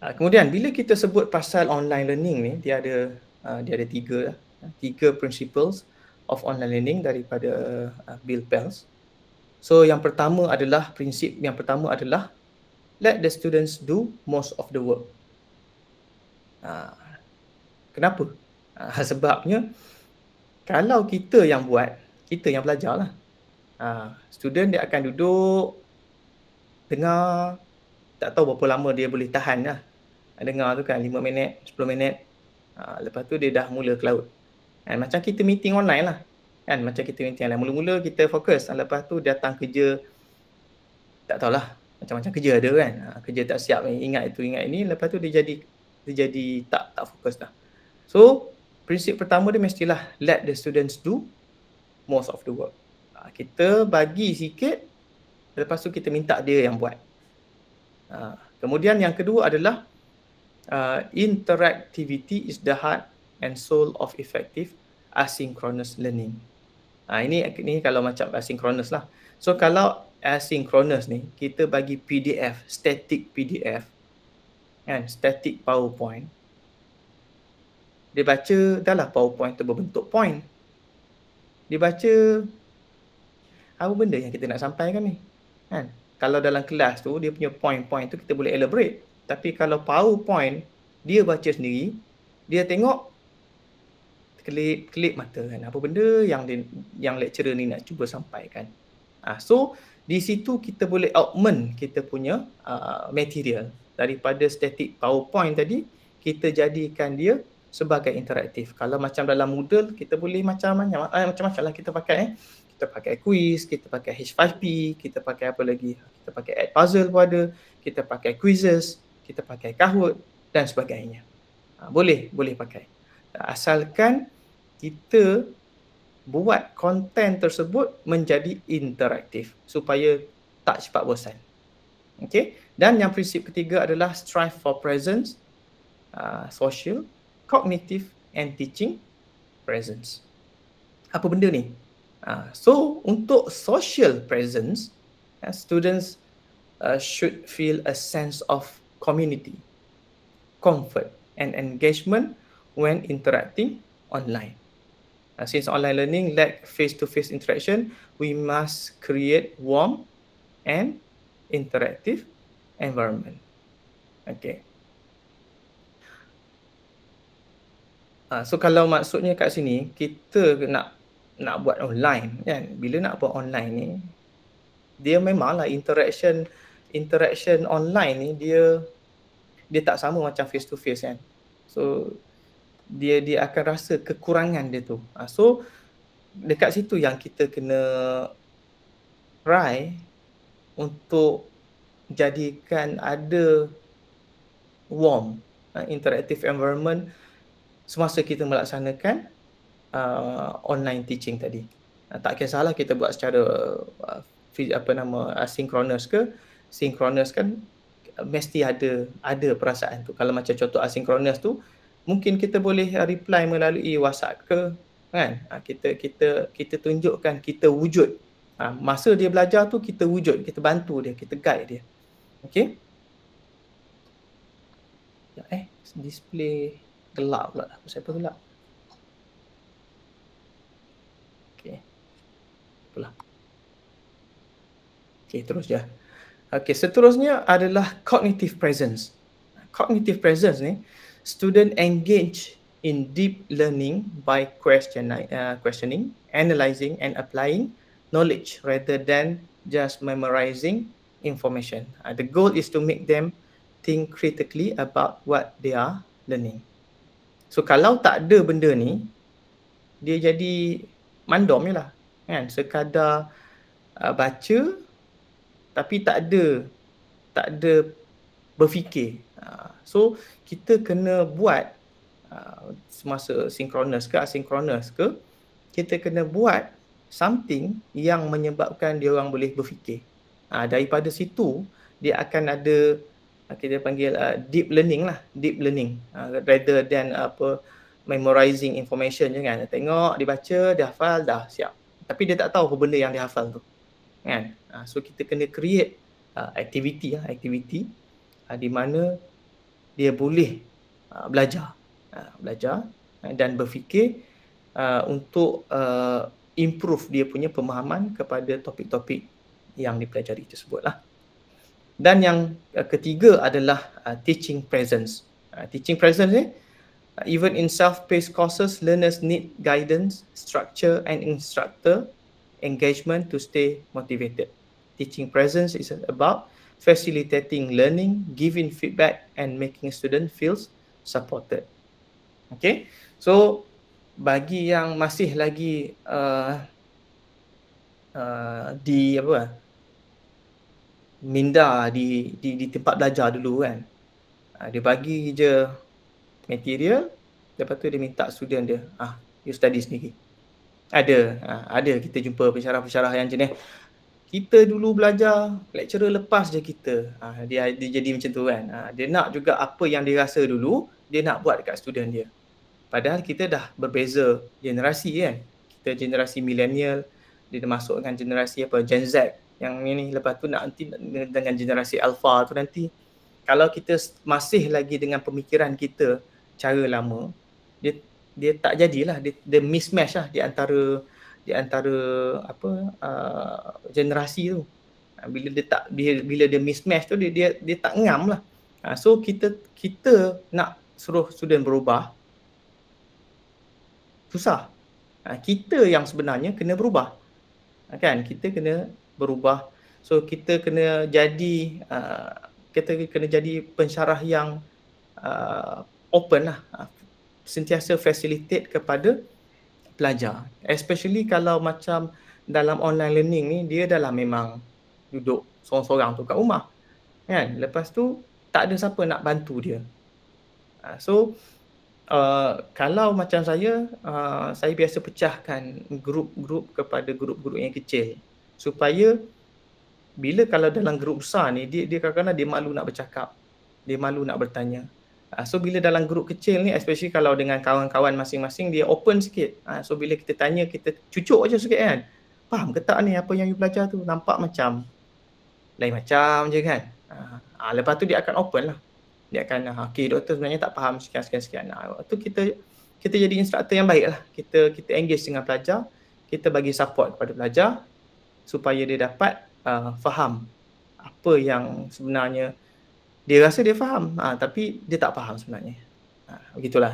Kemudian bila kita sebut pasal online learning ni, dia ada tiga principles of online learning daripada Bill Pells. So prinsip yang pertama adalah let the students do most of the work. Kenapa? Sebabnya kalau kita yang buat, kita yang belajar lah. Student dia akan duduk, dengar, tak tahu berapa lama dia boleh tahan lah. Dengar tu kan 5 minit, 10 minit. Lepas tu dia dah mula ke laut. Macam kita meeting online lah. Macam kita meeting online. Mula-mula kita fokus. Lepas tu datang kerja, tak tahulah. Macam-macam kerja ada kan. Kerja tak siap, ingat itu, ingat ini. Lepas tu dia jadi tak fokus dah. So, prinsip pertama dia mestilah let the students do most of the work. Kita bagi sikit, lepas tu kita minta dia yang buat. Kemudian yang kedua adalah interactivity is the heart and soul of effective asynchronous learning. Ini kalau macam asynchronous lah. So kalau asynchronous ni, kita bagi PDF, static PDF, static PowerPoint. Dia baca, dah lah PowerPoint tu berbentuk point. Dia baca, apa benda yang kita nak sampaikan ni? Kalau dalam kelas tu, dia punya point-point tu kita boleh elaborate. Tapi kalau PowerPoint, dia baca sendiri, dia tengok, kelip mata kan. Apa benda yang lecturer ni nak cuba sampaikan. So, di situ kita boleh augment kita punya material. Daripada static PowerPoint tadi, kita jadikan dia sebagai interaktif. Kalau macam dalam Moodle, kita boleh macam-macam lah kita pakai. Kita pakai quiz, kita pakai H5P, kita pakai apa lagi? Kita pakai Edpuzzle pun ada, kita pakai quizzes, kita pakai Kahoot dan sebagainya. Boleh pakai. Asalkan kita buat konten tersebut menjadi interaktif supaya tak cepat bosan. Okay? Dan yang prinsip ketiga adalah strive for presence, social, cognitive and teaching presence. Apa benda ni? So, untuk social presence, students should feel a sense of community, comfort and engagement when interacting online. Since online learning lack face-to-face interaction, we must create warm and interactive environment. Okay. So kalau maksudnya kat sini, kita nak buat online kan. Bila nak buat online ni, dia memanglah interaction online ni dia tak sama macam face to face kan. So dia akan rasa kekurangan dia tu. So dekat situ yang kita kena try untuk jadikan ada warm interactive environment semasa kita melaksanakan online teaching tadi. Tak kisahlah kita buat secara asynchronous ke synchronous kan, mesti ada perasaan tu. Kalau macam contoh asynchronous tu, mungkin kita boleh reply melalui WhatsApp ke kan. Kita tunjukkan, kita wujud. Masa dia belajar tu kita wujud, kita bantu dia, kita guide dia. Okey. Display gelap pula. Siapa gelap? Okey. Apalah. Okey, terus je. Okey, seterusnya adalah cognitive presence. Cognitive presence ni, student engage in deep learning by questioning, analyzing and applying knowledge rather than just memorizing information. The goal is to make them think critically about what they are learning. So kalau tak ada benda ni, dia jadi mandom je lah kan, sekadar baca tapi tak ada berfikir. So kita kena buat semasa synchronous ke asynchronous ke, kita kena buat something yang menyebabkan dia orang boleh berfikir. Daripada situ dia akan ada, kita panggil deep learning rather than memorizing information je kan. Tengok, dia baca, dia hafal, dah siap. Tapi dia tak tahu apa benda yang dia hafal tu kan. So kita kena create activity di mana dia boleh belajar dan berfikir untuk improve dia punya pemahaman kepada topik-topik yang dipelajari tersebutlah. Dan yang ketiga adalah teaching presence. Teaching presence ni, even in self-paced courses, learners need guidance, structure and instructor engagement to stay motivated. Teaching presence is about facilitating learning, giving feedback and making student feels supported. Okay, so bagi yang masih lagi minda di tempat belajar dulu kan, dia bagi je material, lepas tu dia minta student dia, you study sendiri. Ada kita jumpa pensyarah-pensyarah yang jenis kita dulu belajar, lecturer lepas je kita. Dia jadi macam tu kan. Dia nak juga apa yang dia rasa dulu, dia nak buat dekat student dia. Padahal kita dah berbeza generasi kan. Kita generasi millennial, dia dah masuk dengan generasi Gen Z yang ni, lepas tu nak nanti dengan generasi alpha tu nanti. Kalau kita masih lagi dengan pemikiran kita cara lama, dia tak jadilah, dia mismatch lah di antara generasi tu. Bila dia mismatch tu, dia tak ngam lah. So kita nak suruh student berubah susah. Kita yang sebenarnya kena berubah. Kan, kita kena berubah. So kita kena jadi pensyarah yang open lah. Sentiasa facilitate kepada pelajar. Especially kalau macam dalam online learning ni, dia dah memang duduk sorang-sorang tu kat rumah. Kan? Lepas tu tak ada siapa nak bantu dia. So kalau macam saya biasa pecahkan grup-grup kepada grup-grup yang kecil supaya bila kalau dalam grup besar ni dia kadang-kadang dia malu nak bercakap, dia malu nak bertanya. So bila dalam grup kecil ni, especially kalau dengan kawan-kawan masing-masing, dia open sikit. So bila kita tanya, kita cucuk je sikit kan, faham ke tak ni apa yang you belajar tu, nampak macam lain macam je kan. Lepas tu dia akan open lah. Dia akan, okay doktor sebenarnya tak faham sekian. Tu kita jadi instructor yang baik lah. Kita engage dengan pelajar, kita bagi support kepada pelajar supaya dia dapat faham apa yang sebenarnya dia rasa dia faham, tapi dia tak faham sebenarnya. Begitulah